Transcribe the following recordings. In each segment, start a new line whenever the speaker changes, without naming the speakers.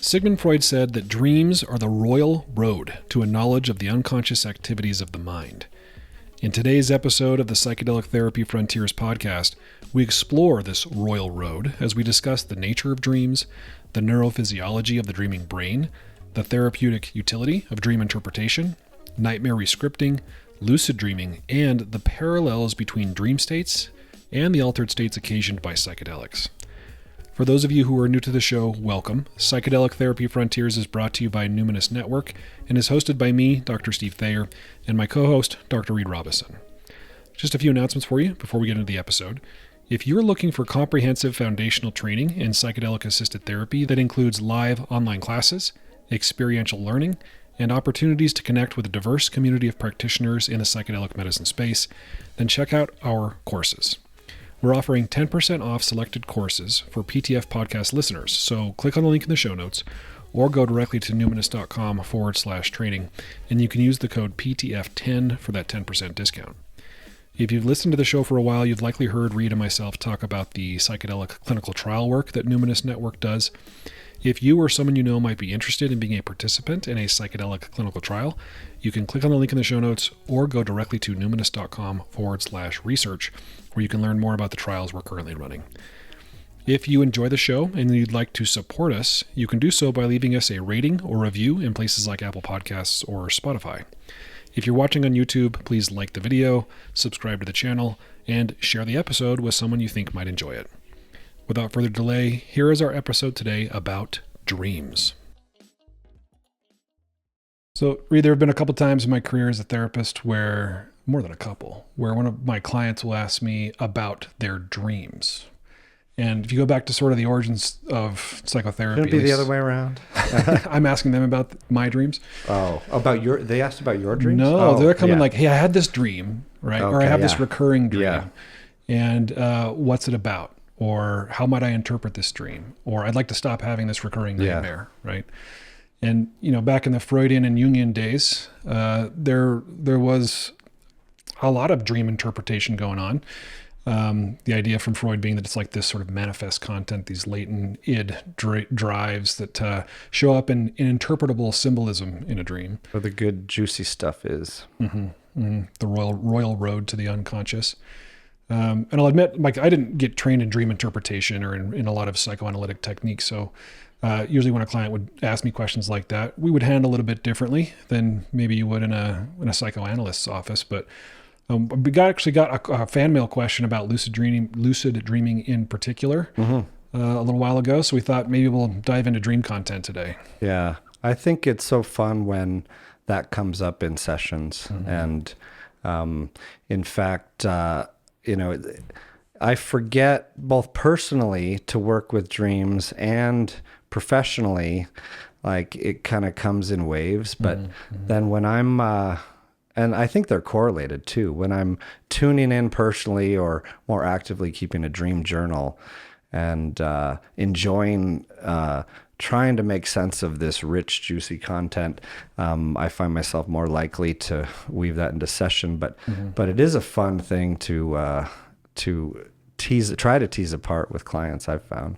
Sigmund Freud said that dreams are the royal road to a knowledge of the unconscious activities of the mind. In today's episode of the Psychedelic Therapy Frontiers podcast, we explore this royal road as we discuss the nature of dreams, the neurophysiology of the dreaming brain, the therapeutic utility of dream interpretation, nightmare rescripting, lucid dreaming, and the parallels between dream states and the altered states occasioned by psychedelics. For those of you who are new to the show, welcome. Psychedelic Therapy Frontiers is brought to you by Numinous Network and is hosted by me, Dr. Steve Thayer, and my co-host, Dr. Reid Robison. Just a few announcements for you before we get into the episode. If you're looking for comprehensive foundational training in psychedelic-assisted therapy that includes live online classes, experiential learning, and opportunities to connect with a diverse community of practitioners in the psychedelic medicine space, then check out our courses. We're offering 10% off selected courses for PTF podcast listeners, so click on the link in the show notes or go directly to numinous.com/training, and you can use the code PTF10 for that 10% discount. If you've listened to the show for a while, you've likely heard Reid and myself talk about the psychedelic clinical trial work that Numinous Network does. If you or someone you know might be interested in being a participant in a psychedelic clinical trial, you can click on the link in the show notes or go directly to numinous.com/research, where you can learn more about the trials we're currently running. If you enjoy the show and you'd like to support us, you can do so by leaving us a rating or review in places like Apple Podcasts or Spotify. If you're watching on YouTube, please like the video, subscribe to the channel, and share the episode with someone you think might enjoy it. Without further delay, here is our episode today about dreams. So, Reid, there have been a couple times in my career as a therapist where one of my clients will ask me about their dreams. And if you go back to sort of the origins of psychotherapy,
Shouldn't it be the other way around?
I'm asking them about my dreams.
Oh, they asked about your dreams?
No, they're coming like, hey, I had this dream, right?
Okay,
or I have this recurring dream.
Yeah.
And what's it about? Or how might I interpret this dream? Or I'd like to stop having this recurring nightmare, right? And, back in the Freudian and Jungian days, there was a lot of dream interpretation going on. The idea from Freud being that it's like this sort of manifest content, these latent id drives that show up in interpretable symbolism in a dream.
Where the good juicy stuff is.
The royal road to the unconscious. And I'll admit, I didn't get trained in dream interpretation or in a lot of psychoanalytic techniques. So usually when a client would ask me questions like that, we would handle it a bit differently than maybe you would in a psychoanalyst's office. But we actually got a fan mail question about lucid dreaming in particular a little while ago. So we thought maybe we'll dive into dream content today.
Yeah. I think it's so fun when that comes up in sessions. And in fact, I forget both personally to work with dreams and professionally, like it kind of comes in waves. But then when I'm, and I think they're correlated too, when I'm tuning in personally or more actively keeping a dream journal and enjoying trying to make sense of this rich, juicy content, I find myself more likely to weave that into session. But it is a fun thing to try to tease apart with clients, I've found.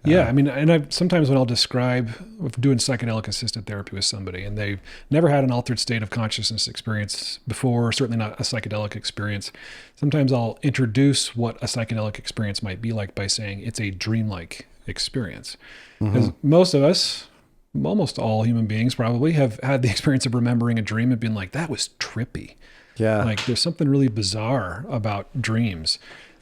Yeah, and sometimes when I'll describe doing psychedelic-assisted therapy with somebody and they've never had an altered state of consciousness experience before, certainly not a psychedelic experience, sometimes I'll introduce what a psychedelic experience might be like by saying it's a dreamlike experience. Because most of us, almost all human beings probably, have had the experience of remembering a dream and being like, that was trippy.
Yeah.
Like there's something really bizarre about dreams.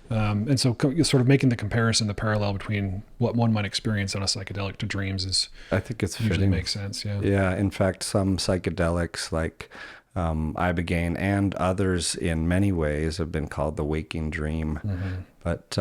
And so sort of making the comparison, the parallel between what one might experience on a psychedelic to dreams I think it's usually fitting. Makes sense. Yeah.
Yeah. In fact, some psychedelics like ibogaine and others in many ways have been called the waking dream. But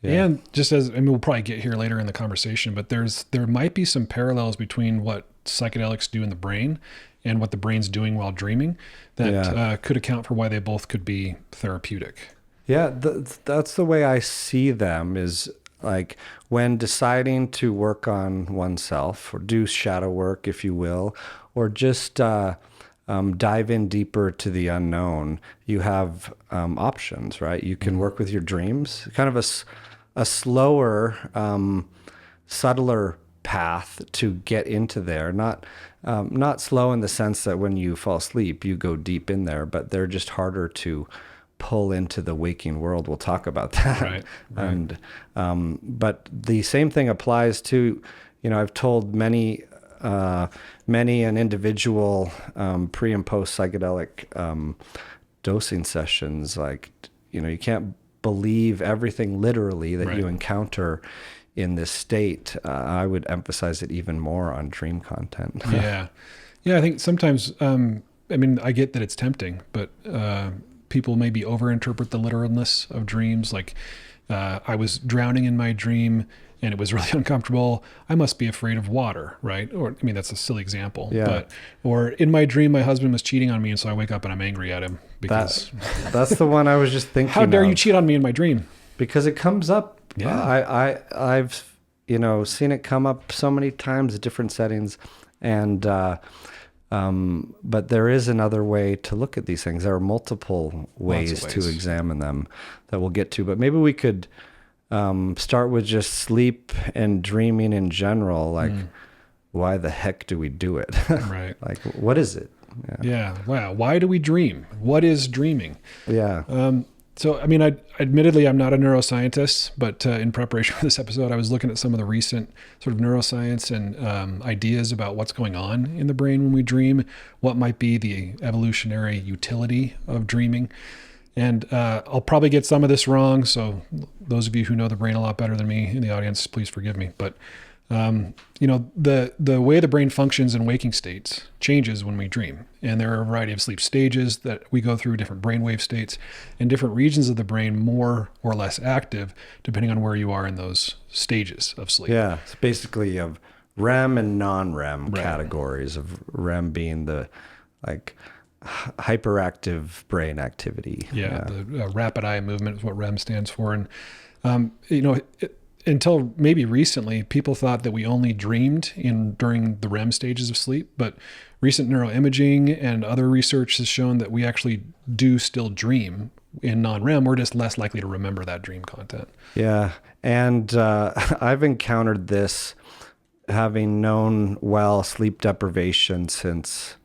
and just as we'll probably get here later in the conversation, but there might be some parallels between what psychedelics do in the brain and what the brain's doing while dreaming that could account for why they both could be therapeutic.
Yeah, that's the way I see them, is like when deciding to work on oneself or do shadow work, if you will, or just dive in deeper to the unknown, you have options, right? You can work with your dreams, kind of a slower, subtler path to get into there. Not slow in the sense that when you fall asleep, you go deep in there, but they're just harder to pull into the waking world. We'll talk about that.
Right.
And, but the same thing applies to, I've told many an individual, pre and post psychedelic, dosing sessions, like, you can't believe everything literally that you encounter in this state. I would emphasize it even more on dream content.
Yeah. I think sometimes, I get that it's tempting, but, people maybe overinterpret the literalness of dreams. Like, I was drowning in my dream and it was really uncomfortable. I must be afraid of water, right? Or, that's a silly example.
Yeah.
Or in my dream, my husband was cheating on me, and so I wake up and I'm angry at him because
that's the one I was just thinking.
How dare you cheat on me in my dream?
Because it comes up.
Yeah.
I've seen it come up so many times at different settings, and but there is another way to look at these things. There are multiple ways to examine them that we'll get to, but maybe we could start with just sleep and dreaming in general. Like, why the heck do we do it?
Right.
Like, what is it?
Yeah. Wow. Why do we dream? What is dreaming?
Yeah.
So, admittedly, I'm not a neuroscientist, but in preparation for this episode, I was looking at some of the recent sort of neuroscience and ideas about what's going on in the brain when we dream, what might be the evolutionary utility of dreaming. And I'll probably get some of this wrong, so those of you who know the brain a lot better than me in the audience, please forgive me. But the way the brain functions in waking states changes when we dream. And there are a variety of sleep stages that we go through, different brainwave states, and different regions of the brain more or less active, depending on where you are in those stages of sleep.
Yeah, it's basically of REM and non-REM categories, of REM being the hyperactive brain activity.
Yeah. The rapid eye movement is what REM stands for. And, until maybe recently, people thought that we only dreamed during the REM stages of sleep, but recent neuroimaging and other research has shown that we actually do still dream in non-REM. We're just less likely to remember that dream content.
Yeah. And I've encountered this, having known sleep deprivation since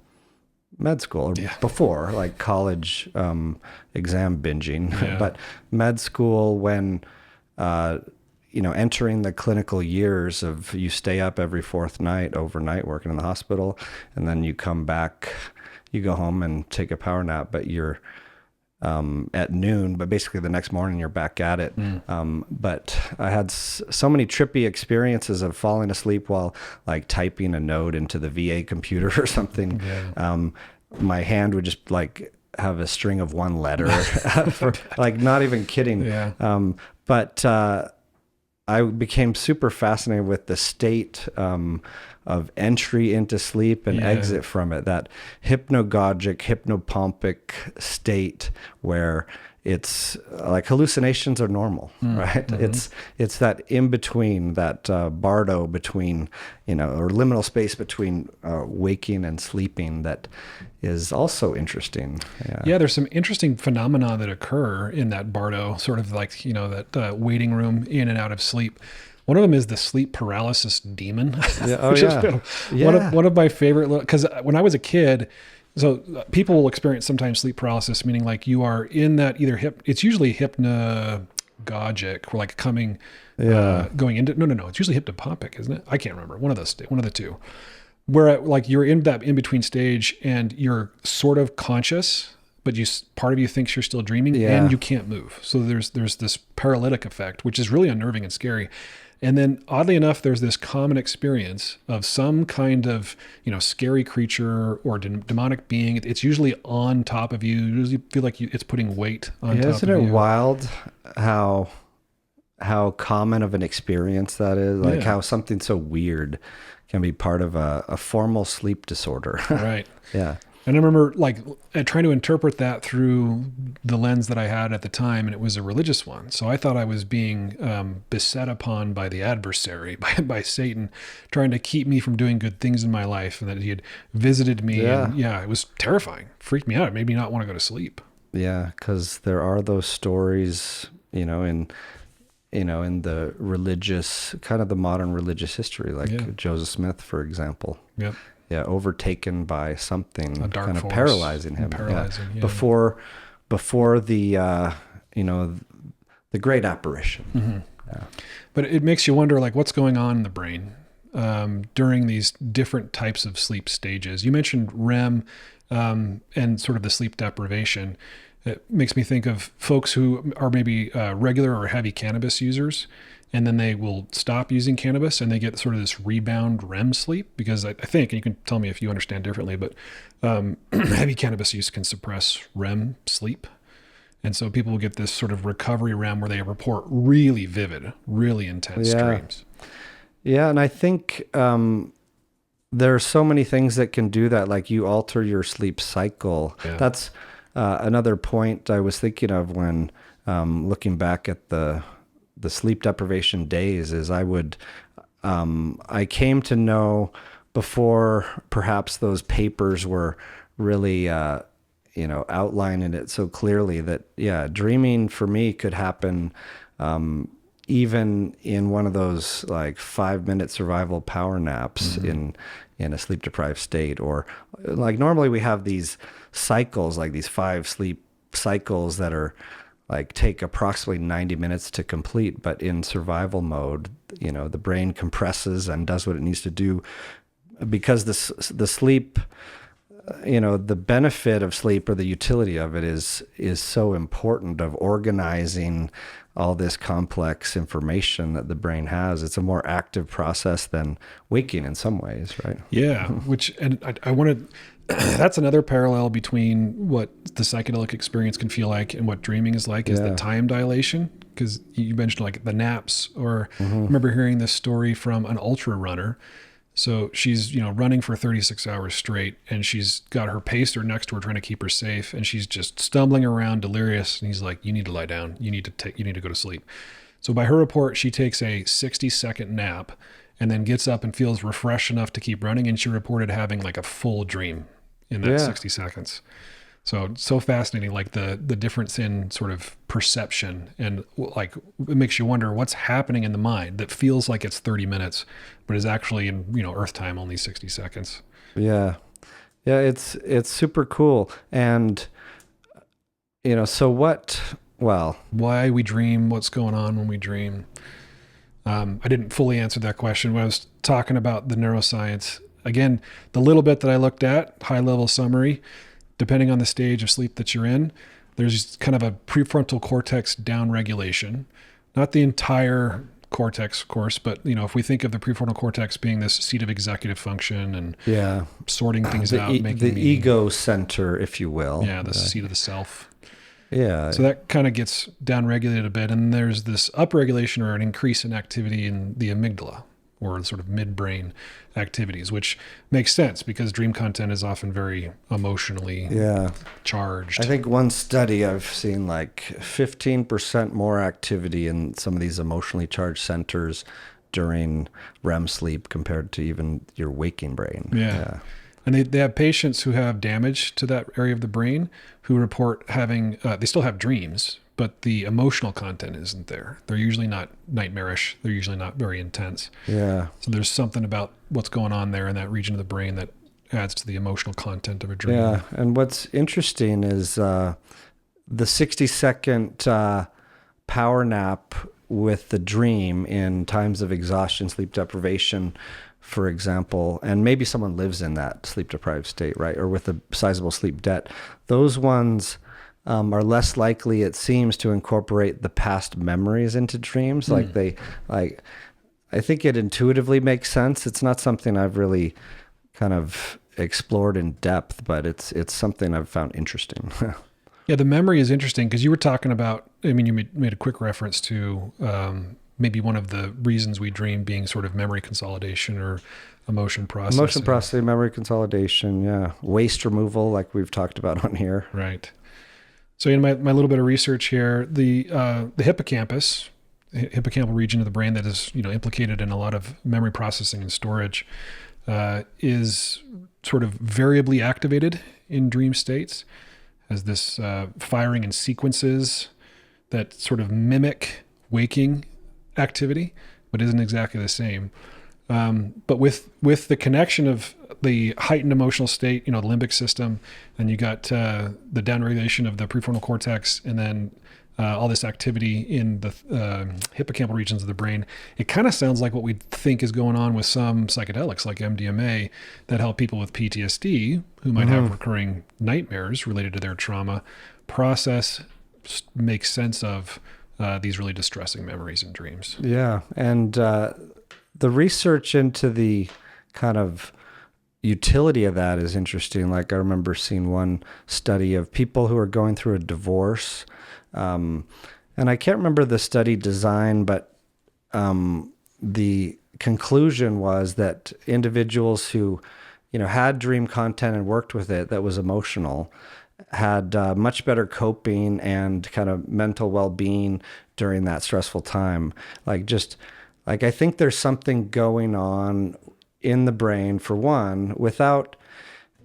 med school, or before, like college exam binging.
Yeah.
But med school, when entering the clinical years of, you stay up every fourth night overnight working in the hospital, and then you come back, you go home and take a power nap, but you're at noon, but basically the next morning you're back at it. But I had so many trippy experiences of falling asleep while like typing a note into the VA computer or something. Yeah. My hand would just have a string of one letter, not even kidding.
Yeah.
But I became super fascinated with the state of entry into sleep and exit from it, that hypnagogic, hypnopompic state where it's like hallucinations are normal, right? Mm-hmm. It's that in between, that bardo between, or liminal space between waking and sleeping that is also interesting.
Yeah, there's some interesting phenomena that occur in that bardo, sort of like, that waiting room in and out of sleep. One of them is the sleep paralysis demon. One of my favorite, because when I was a kid, so people will experience sometimes sleep paralysis, meaning like you are in that it's usually hypnagogic, or like coming, going into, no, it's usually hypnopompic, isn't it? I can't remember. One of the two, where like you're in that in-between stage and you're sort of conscious, but part of you thinks you're still dreaming and you can't move. So there's this paralytic effect, which is really unnerving and scary. And then oddly enough, there's this common experience of some kind of, scary creature or demonic being. It's usually on top of you. You usually feel like it's putting weight on top of you.
Isn't it wild how common of an experience that is? Like how something so weird can be part of a formal sleep disorder.
Right.
Yeah.
And I remember trying to interpret that through the lens that I had at the time, and it was a religious one. So I thought I was being beset upon by the adversary, by Satan, trying to keep me from doing good things in my life, and that he had visited me.
Yeah.
And it was terrifying. Freaked me out. It made me not want to go to sleep.
Yeah, because there are those stories, in in the religious, kind of the modern religious history, like Joseph Smith, for example.
Yep.
Yeah, overtaken by something
A dark
kind of
force
paralyzing him.
Yeah.
Before the the great apparition.
Mm-hmm.
Yeah.
But it makes you wonder, like, what's going on in the brain during these different types of sleep stages. You mentioned REM and sort of the sleep deprivation. It makes me think of folks who are maybe regular or heavy cannabis users, and then they will stop using cannabis and they get sort of this rebound REM sleep, because I think, and you can tell me if you understand differently, but heavy cannabis use can suppress REM sleep. And so people will get this sort of recovery REM where they report really vivid, really intense dreams.
Yeah, and I think there are so many things that can do that, like you alter your sleep cycle.
Yeah.
That's another point I was thinking of when looking back at the sleep deprivation days is I came to know, before perhaps those papers were really outlining it so clearly, that dreaming for me could happen even in one of those like 5-minute survival power naps in a sleep deprived state. Or like normally we have these cycles, like these 5 sleep cycles that are like take approximately 90 minutes to complete, but in survival mode, the brain compresses and does what it needs to do, because the sleep, the benefit of sleep, or the utility of it, is so important, of organizing all this complex information that the brain has. It's a more active process than waking in some ways, right?
Yeah, I wanted, that's another parallel between what the psychedelic experience can feel like and what dreaming is like, is the time dilation. Because you mentioned like the naps, or I remember hearing this story from an ultra runner. So she's, running for 36 hours straight, and she's got her pacer next to her trying to keep her safe, and she's just stumbling around delirious. And he's like, "You need to lie down. You need to go to sleep." So by her report, she takes a 60-second nap and then gets up and feels refreshed enough to keep running. And she reported having like a full dream in that 60 seconds. So fascinating, like the difference in sort of perception, and like it makes you wonder what's happening in the mind that feels like it's 30 minutes, but is actually in, Earth time only 60 seconds. Yeah.
Yeah. It's super cool. And,
why we dream, what's going on when we dream. I didn't fully answer that question when I was talking about the neuroscience. Again, the little bit that I looked at, high level summary, depending on the stage of sleep that you're in, there's kind of a prefrontal cortex downregulation. Not the entire cortex, of course, but if we think of the prefrontal cortex being this seat of executive function and sorting things out, making
the ego center, if you will.
Yeah, the seat of the self.
Yeah.
So that kind of gets downregulated a bit, and there's this upregulation or an increase in activity in the amygdala, or sort of midbrain activities, which makes sense because dream content is often very emotionally charged.
I think one study I've seen like 15% more activity in some of these emotionally charged centers during REM sleep compared to even your waking brain.
Yeah. And they have patients who have damage to that area of the brain who report having, they still have dreams, but the emotional content isn't there. They're usually not nightmarish. They're usually not very intense.
Yeah.
So there's something about what's going on there in that region of the brain that adds to the emotional content of a dream.
Yeah. And what's interesting is the 60-second power nap with the dream in times of exhaustion, sleep deprivation, for example, and maybe someone lives in that sleep deprived state, right? Or with a sizable sleep debt. Those ones are less likely, it seems, to incorporate the past memories into dreams. I think it intuitively makes sense. It's not something I've really kind of explored in depth, but it's something I've found interesting.
Yeah, the memory is interesting because you were talking about, you made a quick reference to maybe one of the reasons we dream being sort of memory consolidation or emotion processing.
Emotion processing, memory consolidation, yeah. Waste removal, like we've talked about on here.
Right. So in my little bit of research here, the hippocampus, hippocampal region of the brain that is implicated in a lot of memory processing and storage, is sort of variably activated in dream states, as this firing in sequences that sort of mimic waking activity, but isn't exactly the same. But with the connection of the heightened emotional state, the limbic system, and you got the downregulation of the prefrontal cortex, and then all this activity in the hippocampal regions of the brain, it kind of sounds like what we think is going on with some psychedelics like MDMA that help people with PTSD who might have recurring nightmares related to their trauma process, make sense of these really distressing memories and dreams.
Yeah. And the research into the kind of utility of that is interesting. Like I remember seeing one study of people who are going through a divorce. And I can't remember the study design, but the conclusion was that individuals who, had dream content and worked with it that was emotional had much better coping and kind of mental well-being during that stressful time. I think there's something going on in the brain, for one, without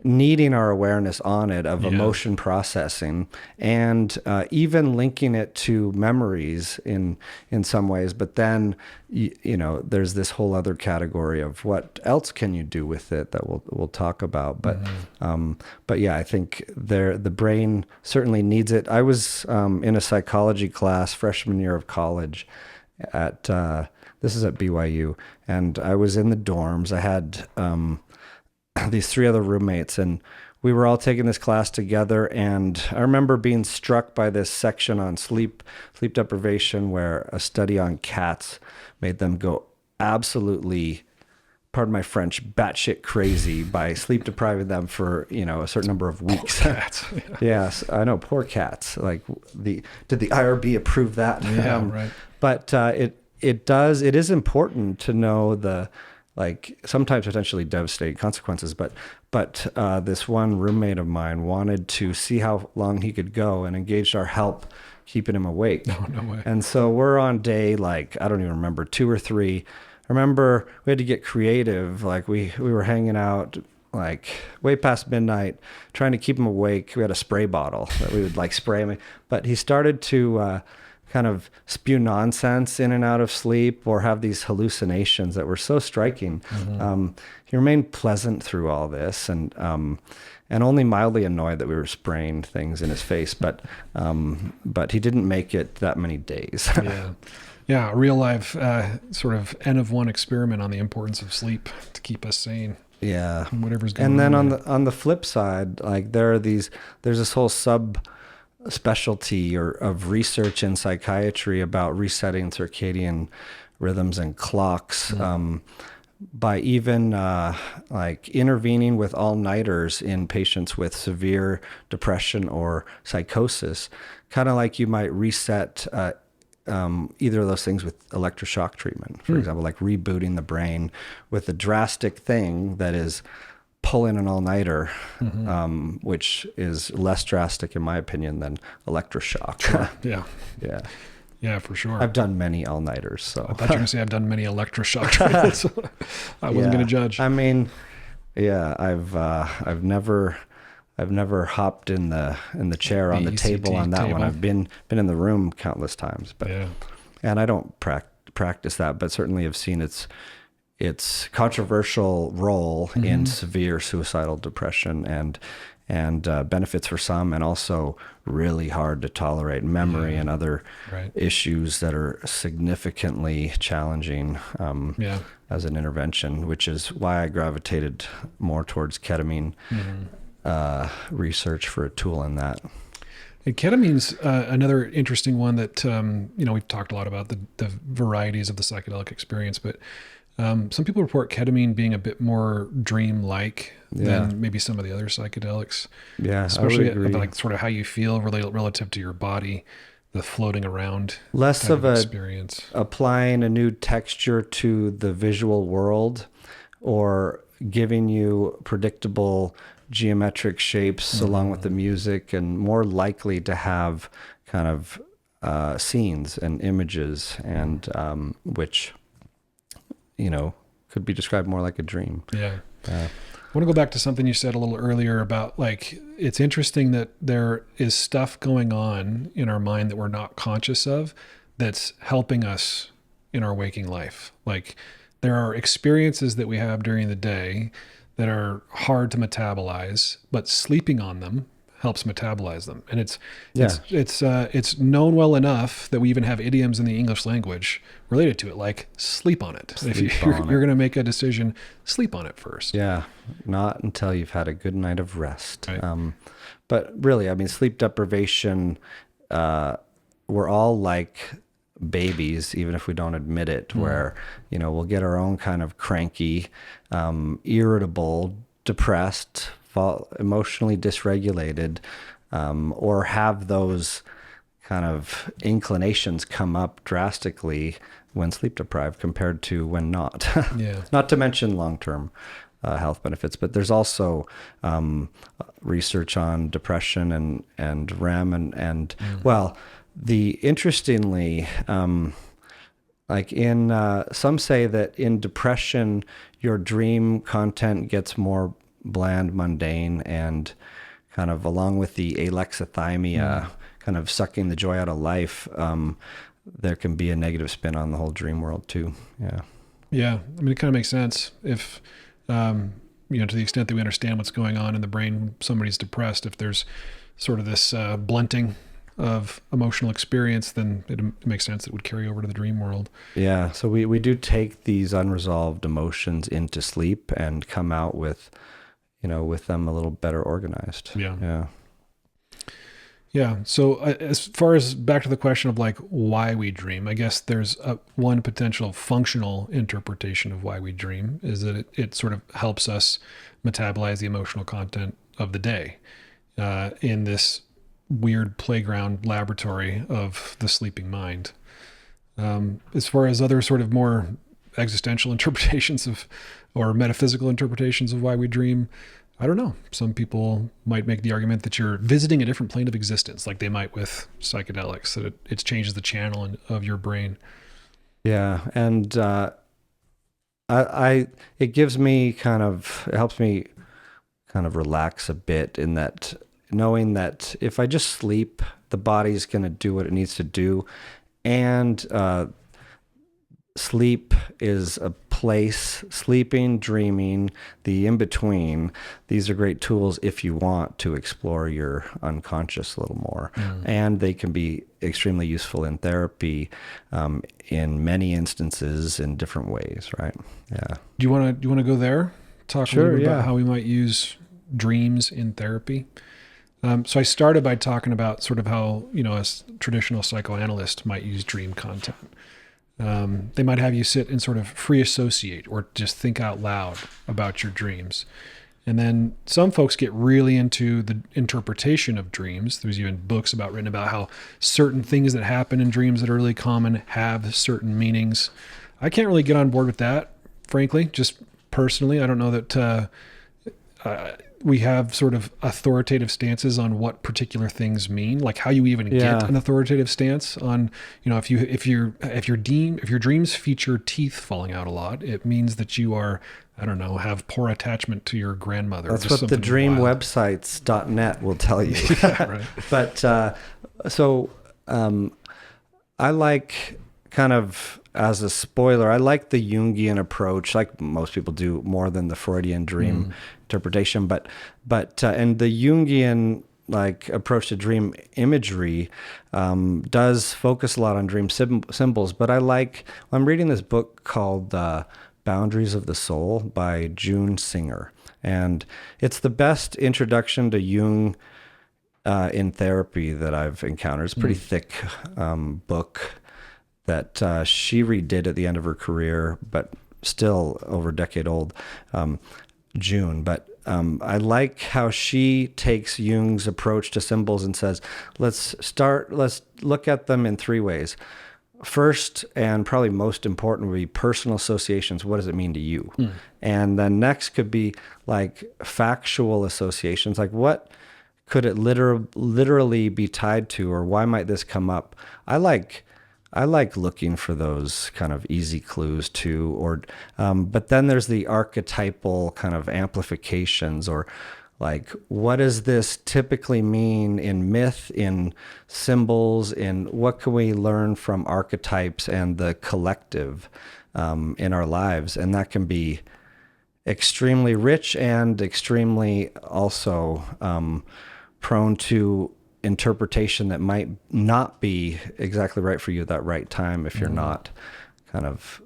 needing our awareness on it, of emotion processing, and even linking it to memories in some ways. But then, there's this whole other category of what else can you do with it that we'll talk about. But yeah, I think the brain certainly needs it. I was in a psychology class freshman year of college at this is at BYU, and I was in the dorms. I had these 3 other roommates, and we were all taking this class together. And I remember being struck by this section on sleep deprivation, where a study on cats made them go absolutely, pardon my French, batshit crazy by sleep depriving them for, a certain number of weeks.
Poor cats.
Yes, I know, poor cats. Like did the IRB approve that?
Yeah, right.
But it is important to know the, sometimes potentially devastating consequences, but this one roommate of mine wanted to see how long he could go and engaged our help keeping him awake.
No way.
And so we're on day, I don't even remember, 2 or 3. I remember we had to get creative. We were hanging out way past midnight, trying to keep him awake. We had a spray bottle that we would spray him. But he started to kind of spew nonsense in and out of sleep, or have these hallucinations that were so striking. He remained pleasant through all this, and only mildly annoyed that we were spraying things in his face. But he didn't make it that many days.
Yeah, a real life sort of N of 1 experiment on the importance of sleep to keep us sane.
Yeah,
whatever's going on.
And then on the flip side, there's this whole specialty of research in psychiatry about resetting circadian rhythms and clocks, by even intervening with all-nighters in patients with severe depression or psychosis, kind of like you might reset either of those things with electroshock treatment, for example, rebooting the brain with a drastic thing that is pull in an all-nighter, which is less drastic, in my opinion, than electroshock.
Sure. Yeah, for sure.
I've done many all-nighters, so.
I thought you were going to say I've done many electroshock treatments. I wasn't going to judge.
I mean, yeah, I've never hopped in the chair on the table on that one. I've been in the room countless times, but and I don't practice that, but certainly have seen its controversial role in severe suicidal depression, and benefits for some, and also really hard to tolerate memory and other issues that are significantly challenging as an intervention, which is why I gravitated more towards ketamine research for a tool in that.
And ketamine's another interesting one that, we've talked a lot about the varieties of the psychedelic experience, but some people report ketamine being a bit more dream-like than maybe some of the other psychedelics.
Yeah,
especially about sort of how you feel relative to your body, the floating around
less of a
experience,
applying a new texture to the visual world, or giving you predictable geometric shapes along with the music, and more likely to have kind of scenes and images, and which could be described more like a dream.
Yeah. I want to go back to something you said a little earlier about it's interesting that there is stuff going on in our mind that we're not conscious of that's helping us in our waking life. Like there are experiences that we have during the day that are hard to metabolize, but sleeping on them helps metabolize them. And it's known well enough that we even have idioms in the English language related to it, like sleep on it. If you're going to make a decision, sleep on it first.
Yeah, not until you've had a good night of rest.
Right.
But really, I mean, sleep deprivation, we're all like babies, even if we don't admit it, where, we'll get our own kind of cranky, irritable, depressed, emotionally dysregulated, or have those kind of inclinations come up drastically when sleep deprived compared to when not.
Yeah.
Not to mention long-term health benefits, but there's also research on depression and REM and well, interestingly, like in some say that in depression, your dream content gets more bland, mundane, and kind of along with the alexithymia, kind of sucking the joy out of life, there can be a negative spin on the whole dream world too. Yeah.
Yeah. I mean, it kind of makes sense if, to the extent that we understand what's going on in the brain when somebody's depressed, if there's sort of this blunting of emotional experience, then it makes sense that it would carry over to the dream world.
Yeah. So we do take these unresolved emotions into sleep and come out with them a little better organized.
Yeah.
Yeah.
Yeah. So as far as back to the question of like why we dream, I guess there's one potential functional interpretation of why we dream is that it sort of helps us metabolize the emotional content of the day in this weird playground laboratory of the sleeping mind. As far as other sort of more existential interpretations or metaphysical interpretations of why we dream, I don't know. Some people might make the argument that you're visiting a different plane of existence, like they might with psychedelics, that it changes the channel of your brain.
Yeah. And it gives me it helps me kind of relax a bit in that knowing that if I just sleep, the body's going to do what it needs to do. And sleep is a place, sleeping, dreaming, the in-between. These are great tools if you want to explore your unconscious a little more. And they can be extremely useful in therapy in many instances in different ways, right? Yeah.
Do you want to go there? Talk a little bit about how we might use dreams in therapy. So I started by talking about sort of how, a traditional psychoanalyst might use dream content. They might have you sit and sort of free associate or just think out loud about your dreams. And then some folks get really into the interpretation of dreams. There's even books written about how certain things that happen in dreams that are really common have certain meanings. I can't really get on board with that, frankly, just personally. I don't know that we have sort of authoritative stances on what particular things mean, like how you even get an authoritative stance on, if your dreams feature teeth falling out a lot, it means that you are, I don't know, have poor attachment to your grandmother.
That's what the dreamwebsites.net will tell you.
Yeah, right.
But I like kind of, as a spoiler, I like the Jungian approach, like most people do, more than the Freudian dream interpretation. But and the Jungian approach to dream imagery does focus a lot on dream symbols. But I'm reading this book called Boundaries of the Soul by June Singer, and it's the best introduction to Jung in therapy that I've encountered. It's a pretty thick book that she redid at the end of her career, but still over a decade old, June. But I like how she takes Jung's approach to symbols and says, let's look at them in three ways. First, and probably most important, would be personal associations. What does it mean to you? And then next could be like factual associations, like what could it literally be tied to, or why might this come up? I like looking for those kind of easy clues too, but then there's the archetypal kind of amplifications, or like, what does this typically mean in myth, in symbols, in what can we learn from archetypes and the collective in our lives? And that can be extremely rich and extremely also prone to interpretation that might not be exactly right for you at that right time if you're not kind of,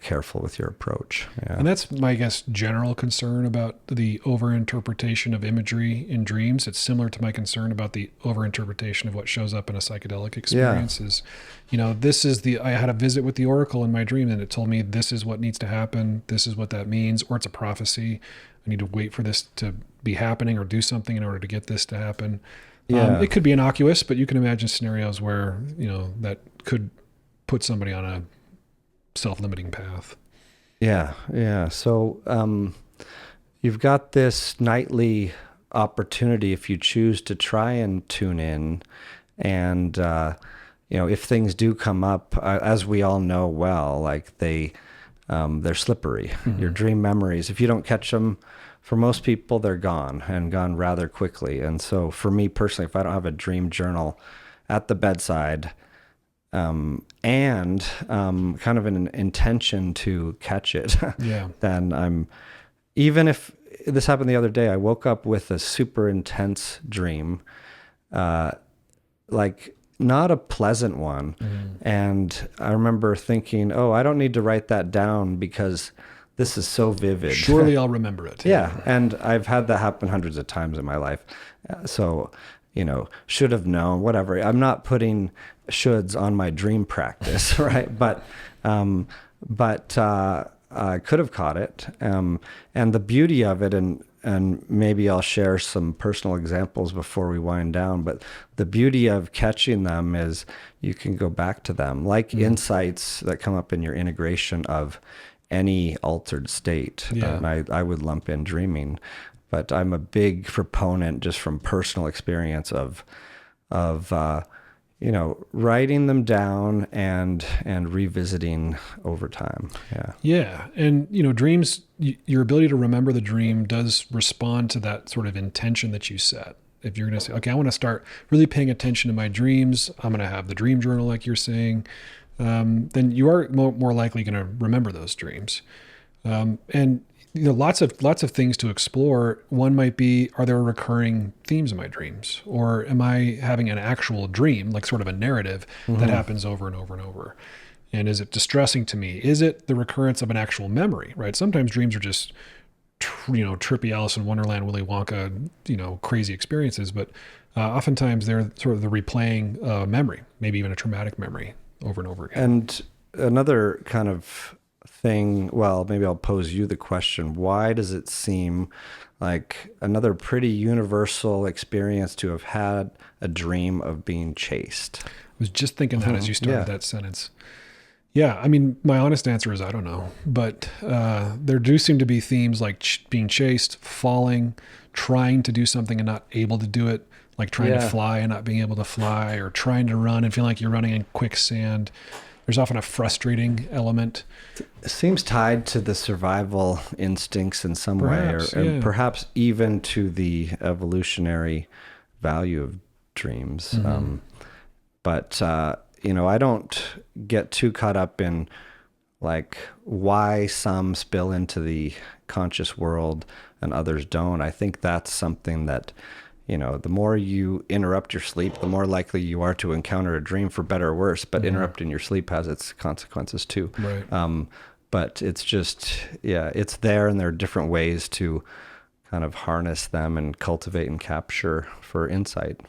careful with your approach. Yeah.
And that's my, general concern about the overinterpretation of imagery in dreams. It's similar to my concern about the overinterpretation of what shows up in a psychedelic experience. Is, this is I had a visit with the oracle in my dream and it told me this is what needs to happen. This is what that means, or it's a prophecy. I need to wait for this to be happening or do something in order to get this to happen.
Yeah.
It could be innocuous, but you can imagine scenarios where, that could put somebody on a self-limiting path.
Yeah. So you've got this nightly opportunity if you choose to try and tune in. And, if things do come up, as we all know well, like they're slippery. Your dream memories, if you don't catch them, for most people, they're gone and gone rather quickly. And so for me personally, if I don't have a dream journal at the bedside, and kind of an intention to catch it, then even if this happened the other day, I woke up with a super intense dream, like not a pleasant one. And I remember thinking, I don't need to write that down because this is so vivid.
Surely I'll remember it.
Yeah. And I've had that happen hundreds of times in my life. So, should have known, whatever. I'm not putting shoulds on my dream practice, right? But I could have caught it. And the beauty of it, and maybe I'll share some personal examples before we wind down, but the beauty of catching them is you can go back to them, like insights that come up in your integration of any altered state. And I would lump in dreaming. But I'm a big proponent, just from personal experience, of writing them down and revisiting over time.
Yeah. And, dreams, your ability to remember the dream does respond to that sort of intention that you set. If you're going to say, okay, I want to start really paying attention to my dreams, I'm going to have the dream journal, like you're saying, then you are more likely going to remember those dreams. And lots of things to explore. One might be, are there recurring themes in my dreams? Or am I having an actual dream, like sort of a narrative that happens over and over and over? And is it distressing to me? Is it the recurrence of an actual memory, right? Sometimes dreams are just, trippy Alice in Wonderland, Willy Wonka, crazy experiences. But oftentimes they're sort of the replaying memory, maybe even a traumatic memory over and over again.
And another kind of thing, well, maybe I'll pose you the question, why does it seem like another pretty universal experience to have had a dream of being chased?
I was just thinking that as you started that sentence. Yeah, I mean, my honest answer is I don't know. But there do seem to be themes like being chased, falling, trying to do something and not able to do it, like trying to fly and not being able to fly, or trying to run and feeling like you're running in quicksand. There's often a frustrating element.
It seems tied to the survival instincts in some way, and perhaps even to the evolutionary value of dreams. But I don't get too caught up in like why some spill into the conscious world and others don't. I think that's something that, the more you interrupt your sleep, the more likely you are to encounter a dream, for better or worse. But interrupting your sleep has its consequences too.
Right.
But it's just, it's there, and there are different ways to kind of harness them and cultivate and capture for insight.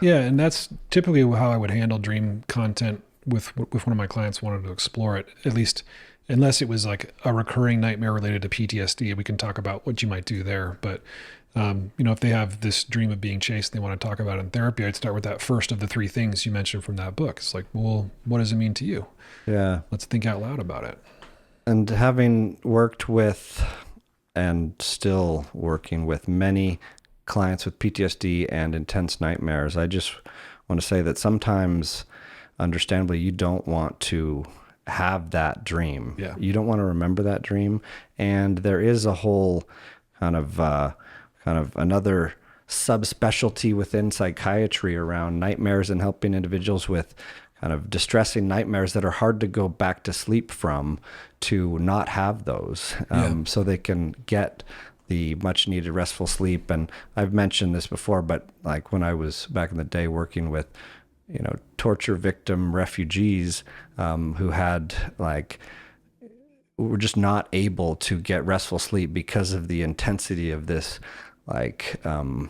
Yeah, and that's typically how I would handle dream content with one of my clients wanted to explore it, at least unless it was like a recurring nightmare related to PTSD. We can talk about what you might do there. But, if they have this dream of being chased, they want to talk about it in therapy, I'd start with that first of the three things you mentioned from that book. It's like, well, what does it mean to you?
Yeah.
Let's think out loud about it.
And having worked with and still working with many clients with PTSD and intense nightmares, I just want to say that sometimes, understandably, you don't want to have that dream.
Yeah.
You don't want to remember that dream. And there is a whole kind of kind of another subspecialty within psychiatry around nightmares and helping individuals with kind of distressing nightmares that are hard to go back to sleep from to not have those, so they can get the much needed restful sleep. And I've mentioned this before, but like when I was back in the day working with, torture victim refugees, who had were just not able to get restful sleep because of the intensity of this, kind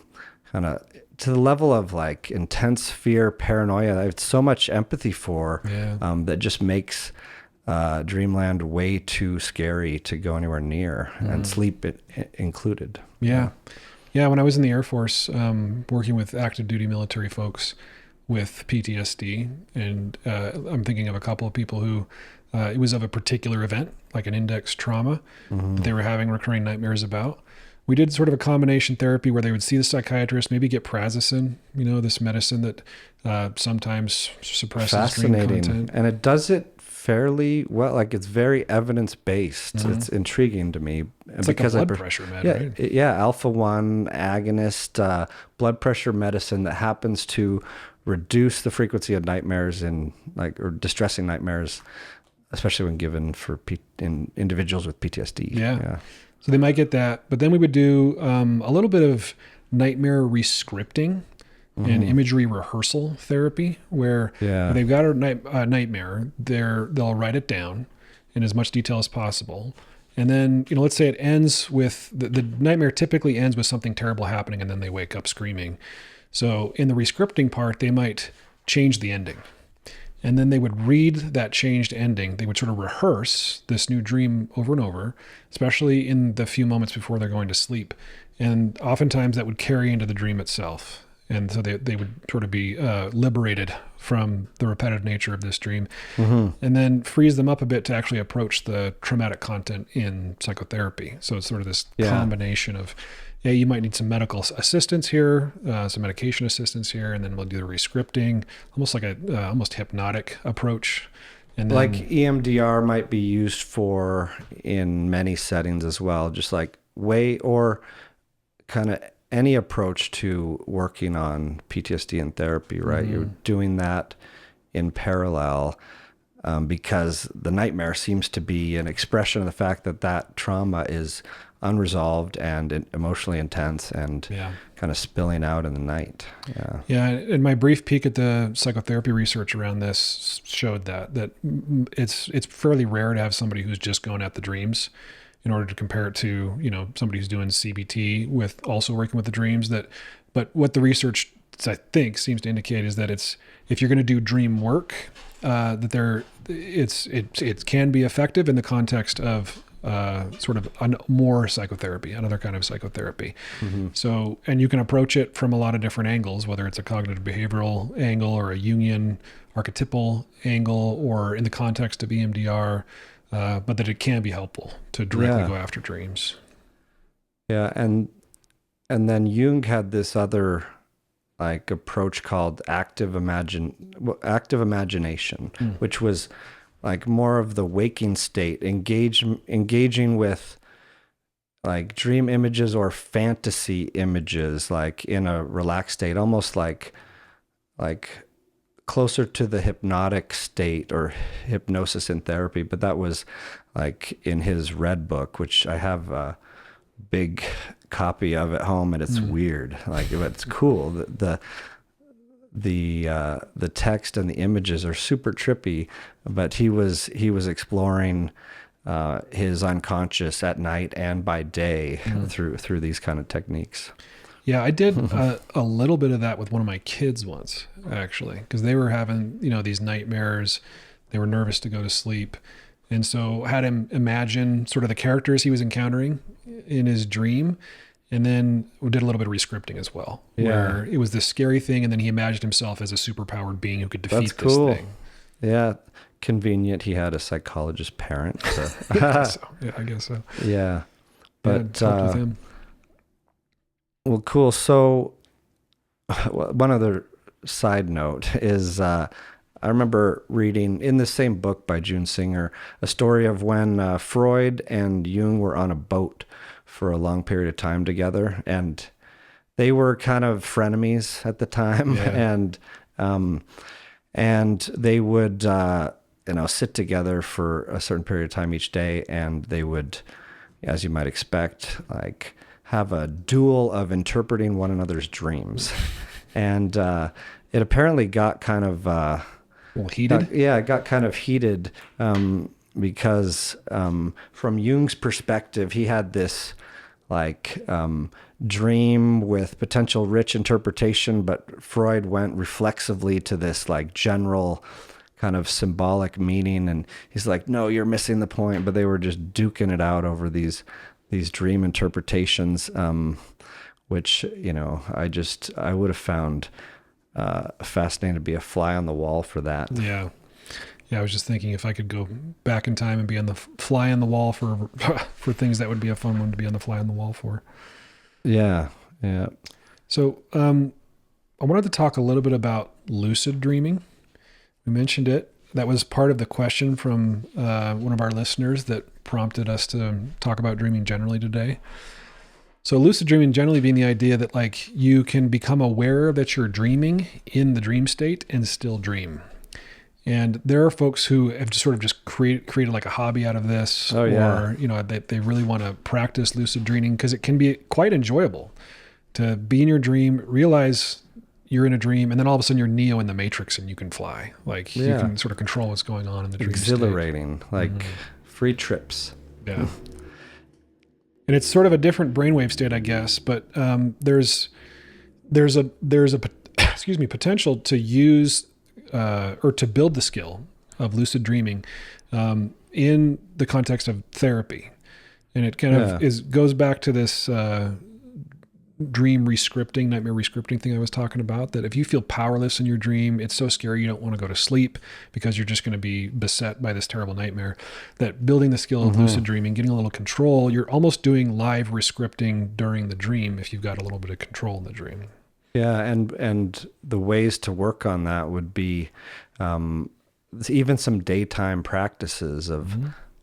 of to the level of intense fear, paranoia. I have so much empathy for, that just makes dreamland way too scary to go anywhere near, and sleep included.
Yeah. When I was in the Air Force, working with active duty military folks with PTSD, and I'm thinking of a couple of people who it was of a particular event, like an index trauma, that they were having recurring nightmares about. We did sort of a combination therapy where they would see the psychiatrist, maybe get prazosin, this medicine that sometimes suppresses dream content.
And it does it fairly well. It's very evidence-based. It's intriguing to me.
It's because like a blood pressure med, right?
Alpha-1 agonist, blood pressure medicine that happens to reduce the frequency of nightmares or distressing nightmares, especially when given in individuals with PTSD.
Yeah. So they might get that, but then we would do a little bit of nightmare rescripting and imagery rehearsal therapy, where they've got a nightmare, they'll write it down in as much detail as possible. And then, let's say it ends with, the nightmare typically ends with something terrible happening, and then they wake up screaming. So in the rescripting part, they might change the ending. And then they would read that changed ending. They would sort of rehearse this new dream over and over, especially in the few moments before they're going to sleep. And oftentimes that would carry into the dream itself. And so they would sort of be liberated from the repetitive nature of this dream, and then frees them up a bit to actually approach the traumatic content in psychotherapy. So it's sort of this combination of, you might need some medical assistance here, some medication assistance here, and then we'll do the rescripting, almost like a almost hypnotic approach. And then,
EMDR might be used in many settings as well, just or kind of any approach to working on PTSD and therapy, right? You're doing that in parallel, because the nightmare seems to be an expression of the fact that trauma is unresolved and emotionally intense and kind of spilling out in the night.
And my brief peek at the psychotherapy research around this showed that it's fairly rare to have somebody who's just going at the dreams in order to compare it to, somebody who's doing CBT with also working with the dreams. But what the research, I think, seems to indicate is that if you're going to do dream work, it can be effective in the context of sort of more psychotherapy, another kind of psychotherapy. So, and you can approach it from a lot of different angles, whether it's a cognitive behavioral angle or a Jungian archetypal angle, or in the context of EMDR, but that it can be helpful to directly go after dreams.
Yeah. And then Jung had this other approach called active imagination, which was more of the waking state, engaging with dream images or fantasy images, in a relaxed state, almost like closer to the hypnotic state or hypnosis in therapy. But that was in his Red Book, which I have a big copy of at home, and it's weird. It's cool. The text and the images are super trippy, but he was exploring his unconscious at night and by day through these kind of techniques.
Yeah, I did a little bit of that with one of my kids once, actually, because they were having, these nightmares. They were nervous to go to sleep. And so had him imagine sort of the characters he was encountering in his dream. And then we did a little bit of rescripting as well, where it was this scary thing. And then he imagined himself as a superpowered being who could defeat this thing.
Yeah. Convenient. He had a psychologist parent. So.
I guess so.
Yeah. But,
with him.
Well, cool. So one other side note is, I remember reading in the same book by June Singer, a story of when Freud and Jung were on a boat for a long period of time together, and they were kind of frenemies at the time. And they would, sit together for a certain period of time each day, and they would, as you might expect, like have a duel of interpreting one another's dreams. And it apparently got kind of
heated.
It got kind of heated because from Jung's perspective, he had this dream with potential rich interpretation, but Freud went reflexively to this like general kind of symbolic meaning, and he's like, no, you're missing the point. But they were just duking it out over these dream interpretations, which I would have found fascinating to be a fly on the wall for that.
Yeah, I was just thinking if I could go back in time and be on the fly on the wall for things, that would be a fun one to be on the fly on the wall for.
Yeah.
So I wanted to talk a little bit about lucid dreaming. We mentioned it. That was part of the question from one of our listeners that prompted us to talk about dreaming generally today. So lucid dreaming generally being the idea that like you can become aware that you're dreaming in the dream state and still dream. And there are folks who have just created like a hobby out of this, or they really want to practice lucid dreaming because it can be quite enjoyable to be in your dream, realize you're in a dream, and then all of a sudden you're Neo in the Matrix and you can fly. Like you can sort of control what's going on in the dream state.
Exhilarating, like free trips.
Yeah. And it's sort of a different brainwave state, I guess, but there's a potential to use or to build the skill of lucid dreaming in the context of therapy. And it kind of goes back to this dream rescripting, nightmare rescripting thing I was talking about, that if you feel powerless in your dream, it's so scary you don't want to go to sleep because you're just going to be beset by this terrible nightmare, that building the skill of lucid dreaming, getting a little control, you're almost doing live rescripting during the dream if you've got a little bit of control in the dream.
Yeah, and the ways to work on that would be even some daytime practices of